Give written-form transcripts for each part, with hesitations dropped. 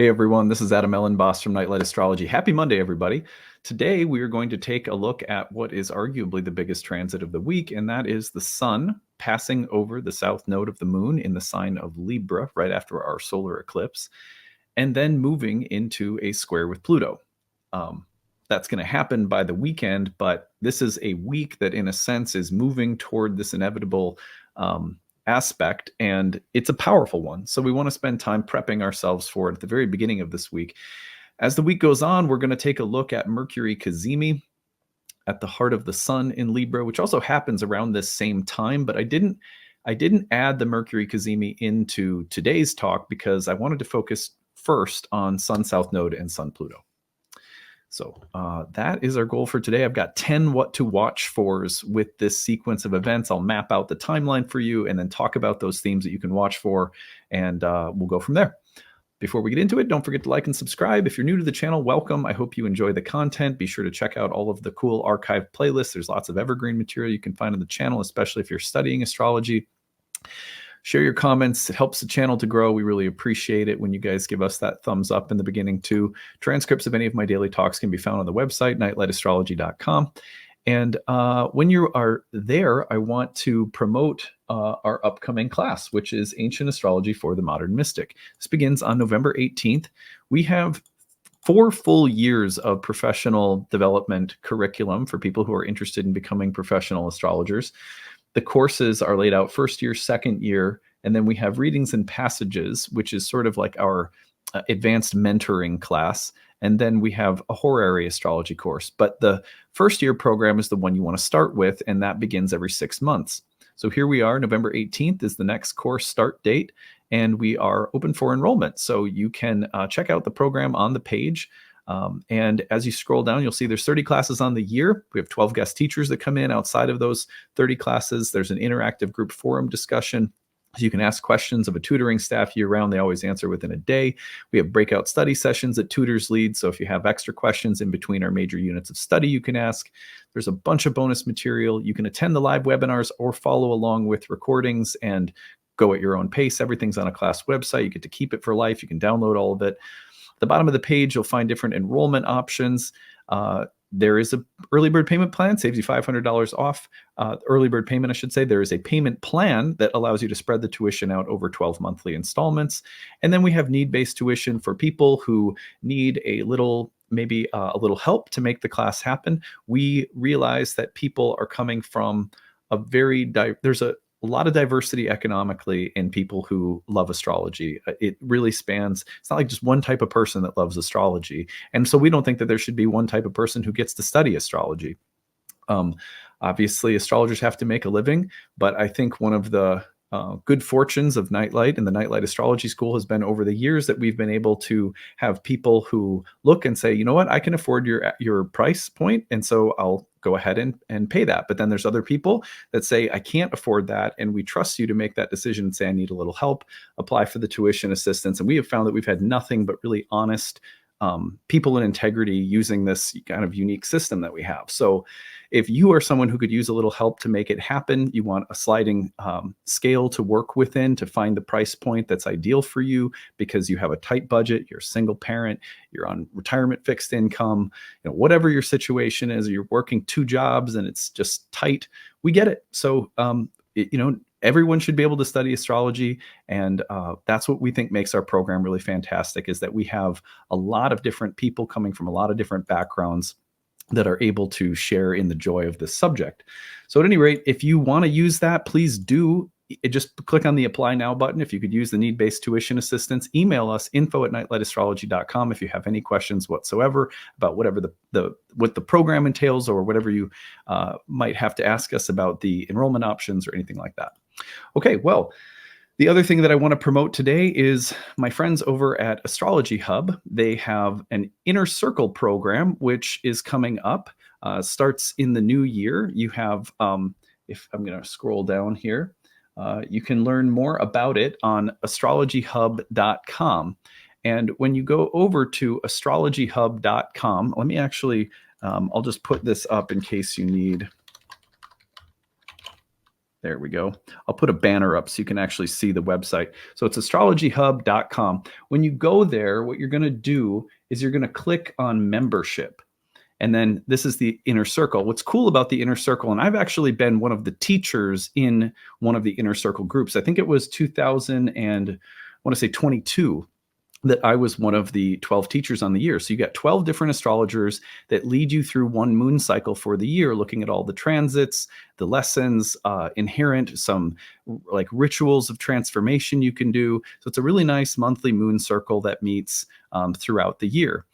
Hey everyone, this is Elenbaas from Nightlight Astrology. Happy Monday, everybody. Today we are going to take a look at what is arguably the biggest transit of the week, and that is the Sun passing over the south node of the Moon in the sign of Libra right after our solar eclipse, and then moving into a square with Pluto. That's going to happen by the weekend, but this is a week that, in a sense, is moving toward this inevitable aspect, and it's a powerful one. So we want to spend time prepping ourselves for it at the very beginning of this week. As the week goes on, we're going to take a look at Mercury cazimi at the heart of the Sun in Libra, which also happens around this same time, but I didn't add the Mercury cazimi into today's talk because I wanted to focus first on Sun South Node and Sun-Pluto. So that is our goal for today. I've got 10 what to watch fors with this sequence of events. I'll map out the timeline for you and then talk about those themes that you can watch for, and we'll go from there. Before we get into it, don't forget to like and subscribe. If you're new to the channel, welcome. I hope you enjoy the content. Be sure to check out all of the cool archived playlists. There's lots of evergreen material you can find on the channel, especially if you're studying astrology. Share your comments. It helps the channel to grow. We really appreciate it when you guys give us that thumbs up in the beginning too. Transcripts of any of my daily talks can be found on the website, nightlightastrology.com. And when you are there, I want to promote our upcoming class, which is Ancient Astrology for the Modern Mystic. This begins on November 18th. We have 4 full years of professional development curriculum for people who are interested in becoming professional astrologers. The courses are laid out first year, second year, and then we have readings and passages, which is sort of like our advanced mentoring class. And then we have a horary astrology course. But the first year program is the one you want to start with, and that begins every 6 months. So here we are, November 18th is the next course start date, and we are open for enrollment. So you can check out the program on the page. And as you scroll down, you'll see there's 30 classes on the year. We have 12 guest teachers that come in outside of those 30 classes. There's an interactive group forum discussion. So you can ask questions of a tutoring staff year round. They always answer within a day. We have breakout study sessions that tutors lead. So if you have extra questions in between our major units of study, you can ask. There's a bunch of bonus material. You can attend the live webinars or follow along with recordings and go at your own pace. Everything's on a class website. You get to keep it for life. You can download all of it. At the bottom of the page, you'll find different enrollment options. There is an early bird payment plan, saves you $500 off. Early bird payment, I should say. There is a payment plan that allows you to spread the tuition out over 12 monthly installments. And then we have need-based tuition for people who need a little, maybe a little help to make the class happen. We realize that people are coming from a very, there's a lot of diversity economically in people who love astrology. It really spans, it's not like just one type of person that loves astrology. And so we don't think that there should be one type of person who gets to study astrology. Obviously, astrologers have to make a living, but I think one of the good fortunes of Nightlight and the Nightlight Astrology School has been over the years that we've been able to have people who look and say, you know what, I can afford your price point, and so I'll go ahead and pay that. But then there's other people that say, I can't afford that, and we trust you to make that decision and say, I need a little help, apply for the tuition assistance. And we have found that we've had nothing but really honest people in integrity using this kind of unique system that we have. So if you are someone who could use a little help to make it happen, you want a sliding scale to work within to find the price point that's ideal for you because you have a tight budget, you're a single parent, you're on retirement fixed income, whatever your situation is, you're working 2 jobs and it's just tight, we get it. So, everyone should be able to study astrology, and that's what we think makes our program really fantastic, is that we have a lot of different people coming from a lot of different backgrounds that are able to share in the joy of this subject. So at any rate, if you want to use that, please do. Just click on the Apply Now button. If you could use the need-based tuition assistance, email us info@nightlightastrology.com if you have any questions whatsoever about whatever what the program entails or whatever you might have to ask us about the enrollment options or anything like that. Okay, well, the other thing that I want to promote today is my friends over at Astrology Hub. They have an Inner Circle program, which is coming up, starts in the new year. You have, if I'm going to scroll down here, you can learn more about it on astrologyhub.com. And when you go over to astrologyhub.com, let me actually, I'll just put this up in case you need There we go. I'll put a banner up so you can actually see the website. So it's astrologyhub.com. When you go there, what you're going to do is you're going to click on membership. And then this is the inner circle. What's cool about the inner circle, and I've actually been one of the teachers in one of the inner circle groups. I think it was 2000 and I want to say 22 that I was one of the 12 teachers on the year. So you got 12 different astrologers that lead you through one moon cycle for the year, looking at all the transits, the lessons, inherent, some like rituals of transformation you can do. So it's a really nice monthly moon circle that meets throughout the year.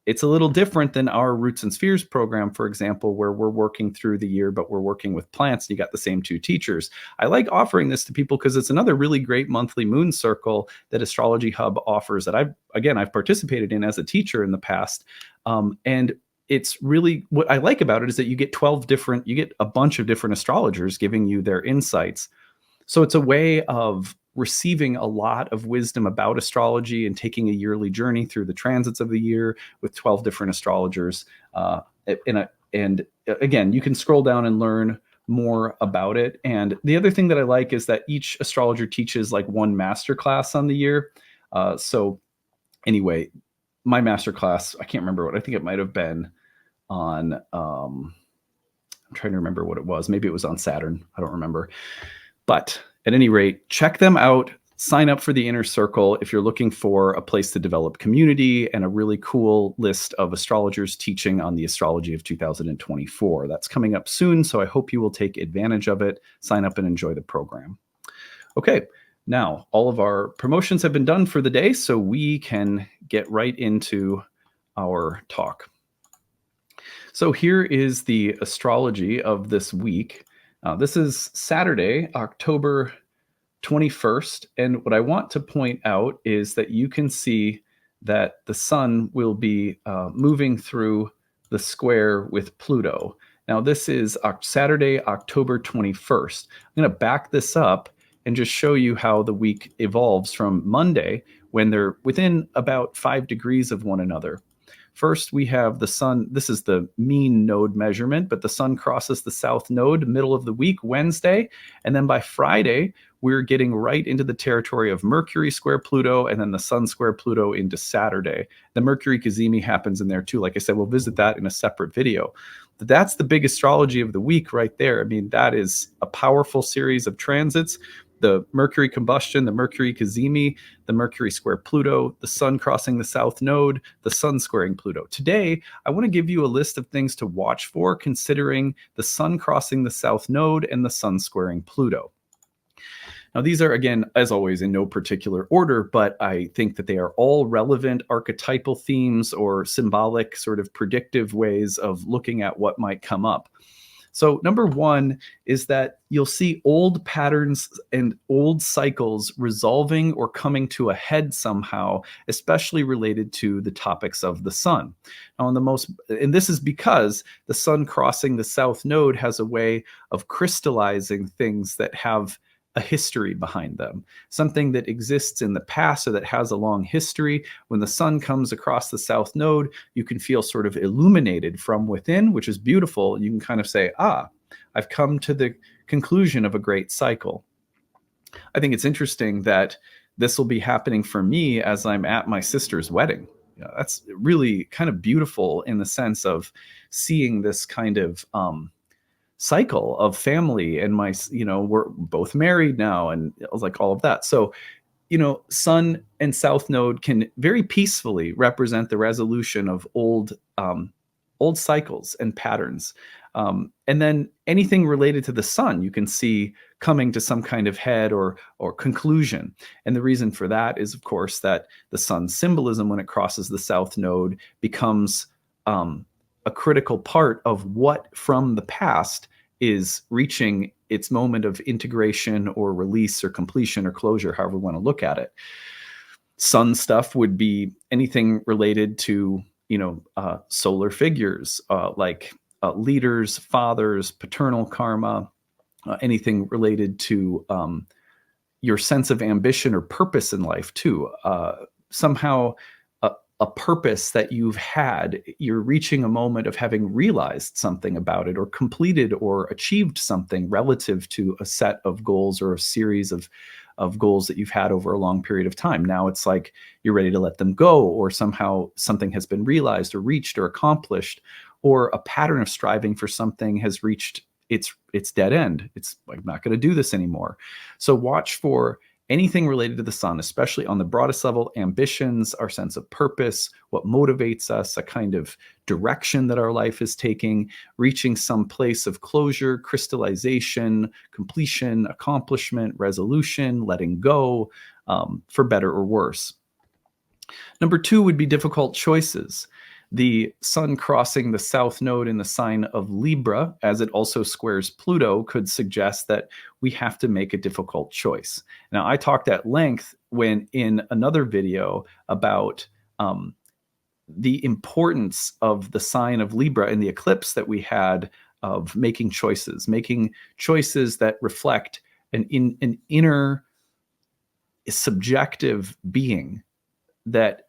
It's a little different than our Roots and Spheres program, for example, where we're working through the year, but we're working with plants. You got the same two teachers. I like offering this to people because it's another really great monthly moon circle that Astrology Hub offers that I've participated in as a teacher in the past. And it's really, what I like about it is that you get you get a bunch of different astrologers giving you their insights. So it's a way of receiving a lot of wisdom about astrology and taking a yearly journey through the transits of the year with 12 different astrologers. And again, you can scroll down and learn more about it. And the other thing that I like is that each astrologer teaches like one master class on the year. So anyway, my master class, I can't remember what, I think it might have been on, I'm trying to remember what it was. Maybe it was on Saturn. I don't remember. But at any rate, check them out. Sign up for the Inner Circle if you're looking for a place to develop community and a really cool list of astrologers teaching on the astrology of 2024. That's coming up soon, so I hope you will take advantage of it. Sign up and enjoy the program. Okay, now all of our promotions have been done for the day, so we can get right into our talk. So here is the astrology of this week. This is Saturday, October 21st. And what I want to point out is that you can see that the sun will be moving through the square with Pluto. Now, this is Saturday, October 21st. I'm going to back this up and just show you how the week evolves from Monday when they're within about 5 degrees of one another. First, we have the sun. This is the mean node measurement, but the sun crosses the south node middle of the week, Wednesday. And then by Friday, we're getting right into the territory of Mercury square Pluto and then the sun square Pluto into Saturday. The Mercury Cazimi happens in there too. Like I said, we'll visit that in a separate video. But that's the big astrology of the week right there. I mean, that is a powerful series of transits. The Mercury combustion, the Mercury Cazimi, the Mercury square Pluto, the sun crossing the south node, the sun squaring Pluto. Today, I want to give you a list of things to watch for considering the sun crossing the south node and the sun squaring Pluto. Now, these are, again, as always, in no particular order, but I think that they are all relevant archetypal themes or symbolic sort of predictive ways of looking at what might come up. So number one is that you'll see old patterns and old cycles resolving or coming to a head somehow, especially related to the topics of the sun. Now, and this is because the sun crossing the south node has a way of crystallizing things that have a history behind them, something that exists in the past or that has a long history. When the sun comes across the south node, you can feel sort of illuminated from within, which is beautiful. You can kind of say, I've come to the conclusion of a great cycle. I think it's interesting that this will be happening for me as I'm at my sister's wedding. That's really kind of beautiful in the sense of seeing this kind of cycle of family, and we're both married now, and like all of that. So, sun and south node can very peacefully represent the resolution of old cycles and patterns. And then anything related to the sun, you can see coming to some kind of head or conclusion. And the reason for that is, of course, that the sun's symbolism when it crosses the south node becomes a critical part of what from the past is reaching its moment of integration or release or completion or closure, however we want to look at it. Sun stuff would be anything related to, solar figures, like leaders, fathers, paternal karma, anything related to your sense of ambition or purpose in life too. Somehow a purpose that you've had. You're reaching a moment of having realized something about it or completed or achieved something relative to a set of goals or a series of goals that you've had over a long period of time. Now it's like you're ready to let them go, or somehow something has been realized or reached or accomplished, or a pattern of striving for something has reached its dead end. It's like, I'm not going to do this anymore. So watch for anything related to the sun, especially on the broadest level: ambitions, our sense of purpose, what motivates us, a kind of direction that our life is taking, reaching some place of closure, crystallization, completion, accomplishment, resolution, letting go, for better or worse. Number 2 would be difficult choices. The sun crossing the south node in the sign of Libra, as it also squares Pluto, could suggest that we have to make a difficult choice. Now, I talked at length in another video about the importance of the sign of Libra in the eclipse that we had, of making choices that reflect an inner subjective being that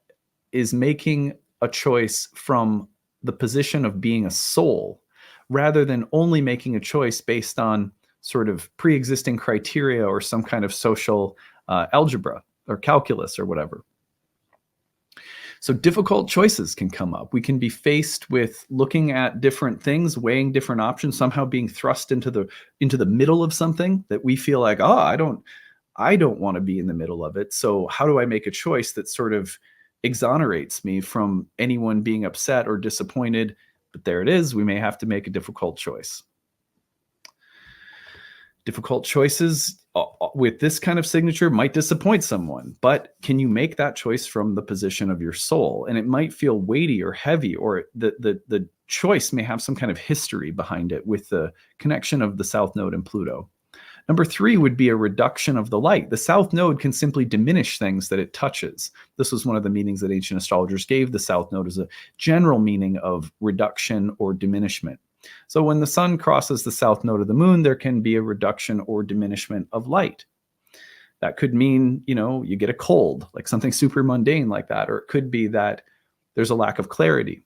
is making a choice from the position of being a soul, rather than only making a choice based on sort of pre-existing criteria or some kind of social algebra or calculus or whatever. So difficult choices can come up. We can be faced with looking at different things, weighing different options, somehow being thrust into the middle of something that we feel like, oh, I don't want to be in the middle of it. So how do I make a choice that sort of exonerates me from anyone being upset or disappointed? But there it is. We may have to make a difficult choice. Difficult choices with this kind of signature might disappoint someone, but can you make that choice from the position of your soul? And it might feel weighty or heavy, or the choice may have some kind of history behind it with the connection of the South Node and Pluto. Number 3 would be a reduction of the light. The South Node can simply diminish things that it touches. This was one of the meanings that ancient astrologers gave the South Node, as a general meaning of reduction or diminishment. So when the sun crosses the South Node of the moon, there can be a reduction or diminishment of light. That could mean, you get a cold, like something super mundane like that, or it could be that there's a lack of clarity.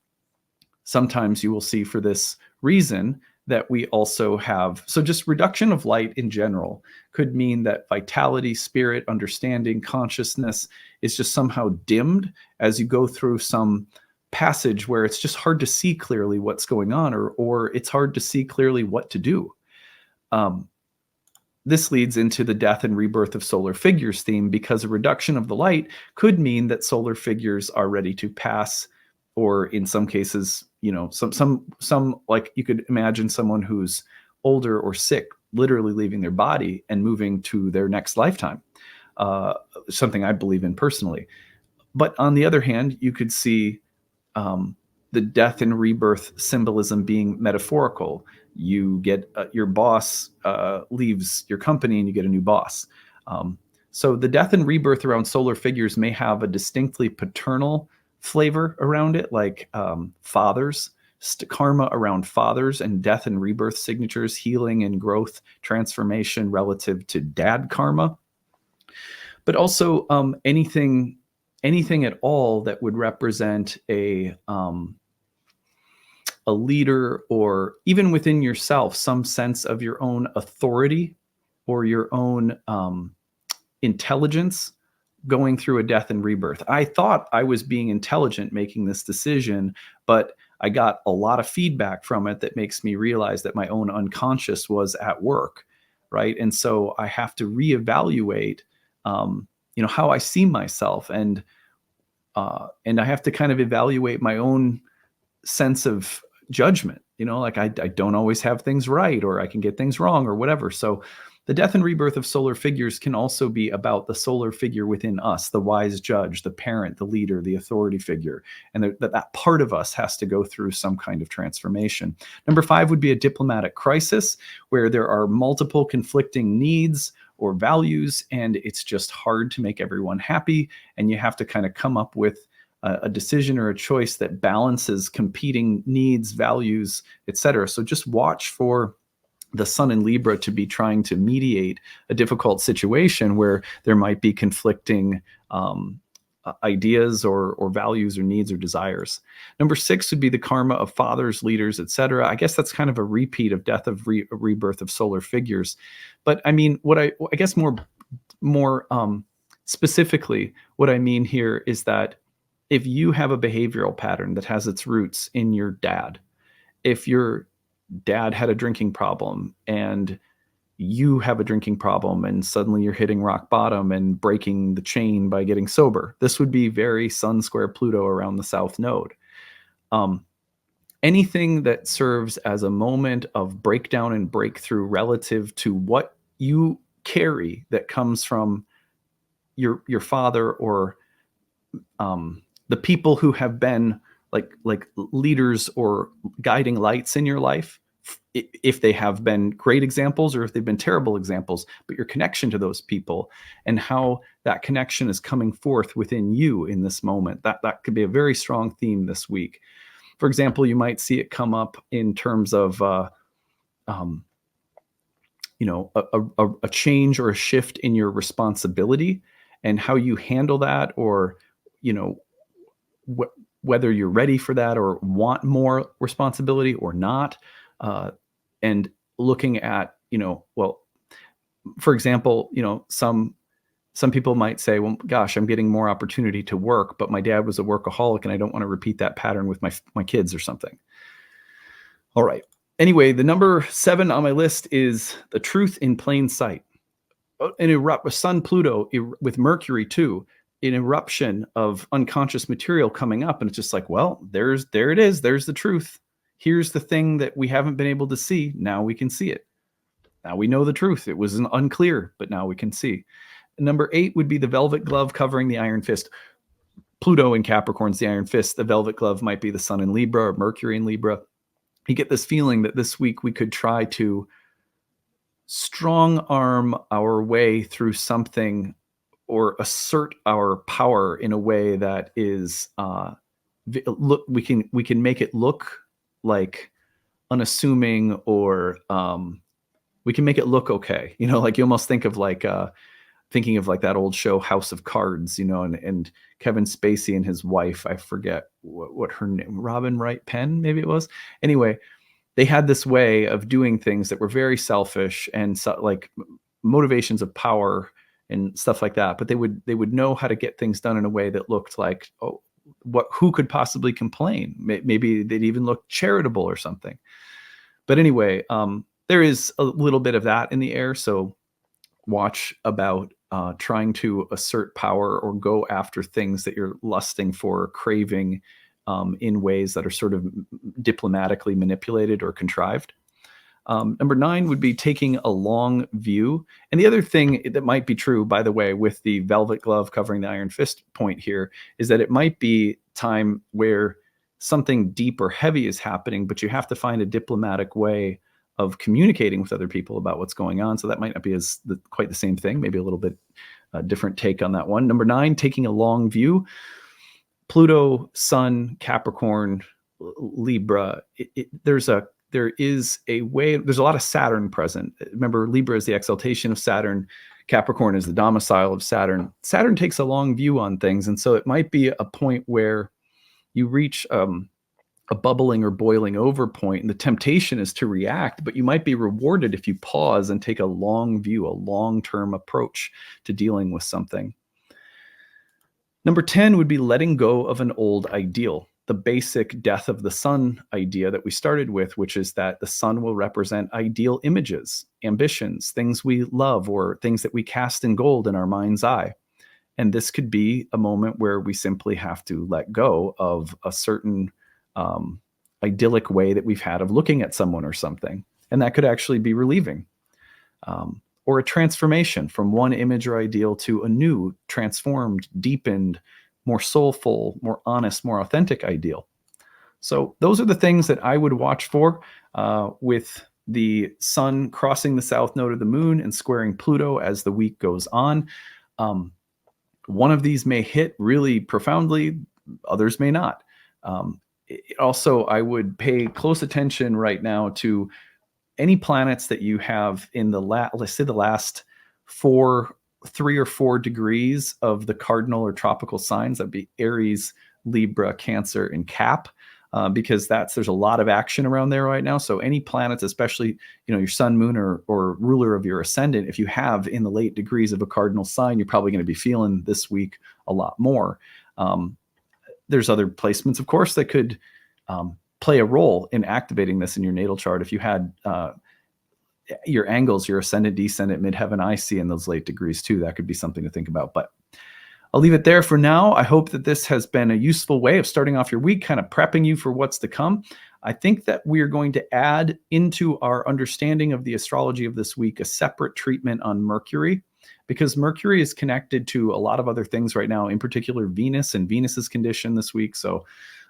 Sometimes you will see, for this reason, that we also have, so just reduction of light in general could mean that vitality, spirit, understanding, consciousness is just somehow dimmed as you go through some passage where it's just hard to see clearly what's going on, or it's hard to see clearly what to do. This leads into the death and rebirth of solar figures theme, because a reduction of the light could mean that solar figures are ready to pass, or in some cases, some like you could imagine someone who's older or sick literally leaving their body and moving to their next lifetime, something I believe in personally. But on the other hand, you could see the death and rebirth symbolism being metaphorical. You get your boss leaves your company and you get a new boss. So the death and rebirth around solar figures may have a distinctly paternal flavor around it, like fathers, karma around fathers, and death and rebirth signatures, healing and growth, transformation relative to dad karma. But also anything at all that would represent a leader, or even within yourself, some sense of your own authority or your own intelligence going through a death and rebirth. I thought I was being intelligent making this decision, but I got a lot of feedback from it that makes me realize that my own unconscious was at work, right? And so I have to reevaluate, how I see myself, and I have to kind of evaluate my own sense of judgment. Like I don't always have things right, or I can get things wrong, or whatever. So the death and rebirth of solar figures can also be about the solar figure within us, the wise judge, the parent, the leader, the authority figure. And that part of us has to go through some kind of transformation. Number 5 would be a diplomatic crisis, where there are multiple conflicting needs or values, and it's just hard to make everyone happy. And you have to kind of come up with a decision or a choice that balances competing needs, values, etc. So just watch for the sun in Libra to be trying to mediate a difficult situation where there might be conflicting ideas or values or needs or desires. Number 6 would be the karma of fathers, leaders, etc. I guess that's kind of a repeat of death of rebirth of solar figures. But I mean, what I guess more specifically, what I mean here is that if you have a behavioral pattern that has its roots in your dad, if your dad had a drinking problem and you have a drinking problem and suddenly you're hitting rock bottom and breaking the chain by getting sober, this would be very Sun square Pluto around the South Node. Anything that serves as a moment of breakdown and breakthrough relative to what you carry that comes from your father or the people who have been like leaders or guiding lights in your life, if they have been great examples or if they've been terrible examples, but your connection to those people and how that connection is coming forth within you in this moment, that could be a very strong theme this week. For example, you might see it come up in terms of you know, a change or a shift in your responsibility and how you handle that, or you know, whether you're ready for that or want more responsibility or not. And looking at, you know, well, for example, you know, some people might say, well, gosh, I'm getting more opportunity to work, but my dad was a workaholic and I don't want to repeat that pattern with my kids or something. All right. Anyway, the number 7 on my list is the truth in plain sight. An erupt, Sun-Pluto with Mercury too, an eruption of unconscious material coming up, and it's just like, well, there it is. There's the truth. Here's the thing that we haven't been able to see. Now we can see it. Now we know the truth. It was unclear, but now we can see. Number 8 would be the velvet glove covering the iron fist. Pluto in Capricorn's the iron fist. The velvet glove might be the Sun in Libra or Mercury in Libra. You get this feeling that this week we could try to strong arm our way through something or assert our power in a way that is look, we can make it look like unassuming, or we can make it look okay. You know, like you almost think of like thinking of like that old show House of Cards, you know, and Kevin Spacey and his wife, I forget what her name, Robin Wright Penn, maybe it was. Anyway, they had this way of doing things that were very selfish and like motivations of power and stuff like that. But they would know how to get things done in a way that looked like, oh, who could possibly complain? Maybe they'd even look charitable or something. But anyway, there is a little bit of that in the air. So watch about trying to assert power or go after things that you're lusting for, craving in ways that are sort of diplomatically manipulated or contrived. Number 9 would be taking a long view. And the other thing that might be true, by the way, with the velvet glove covering the iron fist point here, is that it might be time where something deep or heavy is happening, but you have to find a diplomatic way of communicating with other people about what's going on. So that might not be quite the same thing, maybe a little bit different take on that one. Number 9, taking a long view. Pluto, Sun, Capricorn, Libra. There is a way, there's a lot of Saturn present. Remember, Libra is the exaltation of Saturn. Capricorn is the domicile of Saturn. Saturn takes a long view on things. And so it might be a point where you reach a bubbling or boiling over point, and the temptation is to react, but you might be rewarded if you pause and take a long view, a long-term approach to dealing with something. Number 10 would be letting go of an old ideal, the basic death of the sun idea that we started with, which is that the sun will represent ideal images, ambitions, things we love, or things that we cast in gold in our mind's eye. And this could be a moment where we simply have to let go of a certain idyllic way that we've had of looking at someone or something. And that could actually be relieving. Or a transformation from one image or ideal to a new, transformed, deepened, more soulful, more honest, more authentic ideal. So those are the things that I would watch for with the sun crossing the south node of the moon and squaring Pluto as the week goes on. One of these may hit really profoundly, others may not. Also, I would pay close attention right now to any planets that you have in the let's say the last 4 3 or 4 degrees of the cardinal or tropical signs. That'd be Aries, Libra, Cancer, and Cap. Because there's a lot of action around there right now. So any planets, especially your sun, moon, or ruler of your ascendant, if you have in the late degrees of a cardinal sign, you're probably going to be feeling this week a lot more. There's other placements, of course, that could play a role in activating this in your natal chart. If you had your angles, your ascendant, descendant, midheaven, IC in those late degrees too, that could be something to think about. But I'll leave it there for now. I hope that this has been a useful way of starting off your week, kind of prepping you for what's to come. I think that we are going to add into our understanding of the astrology of this week a separate treatment on Mercury, because Mercury is connected to a lot of other things right now, in particular Venus and Venus's condition this week. So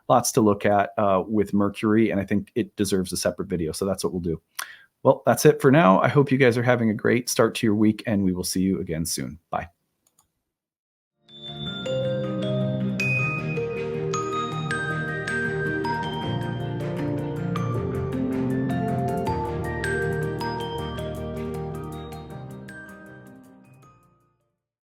lots to look at with Mercury, and I think it deserves a separate video. So that's what we'll do. Well, that's it for now. I hope you guys are having a great start to your week, and we will see you again soon. Bye.